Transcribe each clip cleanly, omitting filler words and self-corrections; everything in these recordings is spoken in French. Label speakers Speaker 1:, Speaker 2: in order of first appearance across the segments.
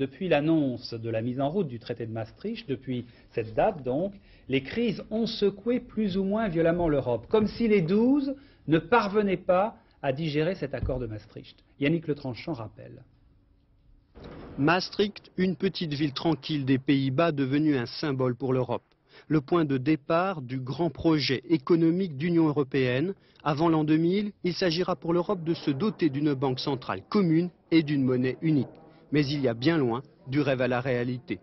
Speaker 1: depuis l'annonce de la mise en route du traité de Maastricht, depuis cette date donc, les crises ont secoué plus ou moins violemment l'Europe, comme si les 12 ne parvenaient pas à digérer cet accord de Maastricht. Yannick Letranchant rappelle.
Speaker 2: Maastricht, une petite ville tranquille des Pays-Bas devenue un symbole pour l'Europe. Le point de départ du grand projet économique d'Union européenne. Avant l'an 2000, il s'agira pour l'Europe de se doter d'une banque centrale commune et d'une monnaie unique. Mais il y a bien loin du rêve à la réalité.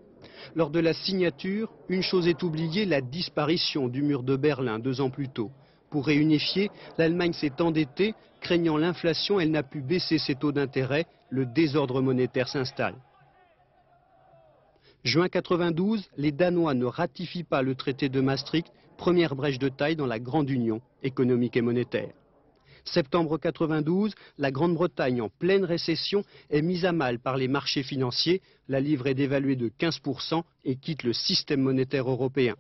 Speaker 2: Lors de la signature, une chose est oubliée, la disparition du mur de Berlin 2 ans plus tôt. Pour réunifier, l'Allemagne s'est endettée, craignant l'inflation, elle n'a pu baisser ses taux d'intérêt, le désordre monétaire s'installe. Juin 92, les Danois ne ratifient pas le traité de Maastricht, première brèche de taille dans la grande union économique et monétaire. Septembre 92, la Grande-Bretagne en pleine récession est mise à mal par les marchés financiers, la livre est dévaluée de 15% et quitte le système monétaire européen.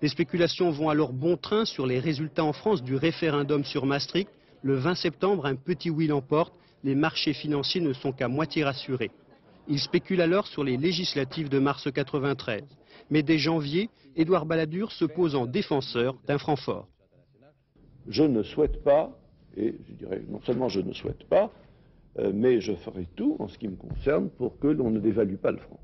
Speaker 2: Les spéculations vont alors bon train sur les résultats en France du référendum sur Maastricht. Le 20 septembre, un petit oui l'emporte, les marchés financiers ne sont qu'à moitié rassurés. Ils spéculent alors sur les législatives de mars 93. Mais dès janvier, Édouard Balladur se pose en défenseur d'un franc fort.
Speaker 3: Je ne souhaite pas, et je dirais non seulement je ne souhaite pas, mais je ferai tout en ce qui me concerne pour que l'on ne dévalue pas le franc.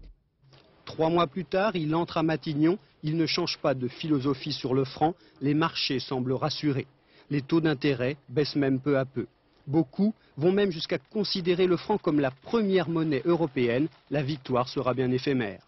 Speaker 2: 3 mois plus tard, il entre à Matignon. Il ne change pas de philosophie sur le franc. Les marchés semblent rassurés. Les taux d'intérêt baissent même peu à peu. Beaucoup vont même jusqu'à considérer le franc comme la première monnaie européenne. La victoire sera bien éphémère.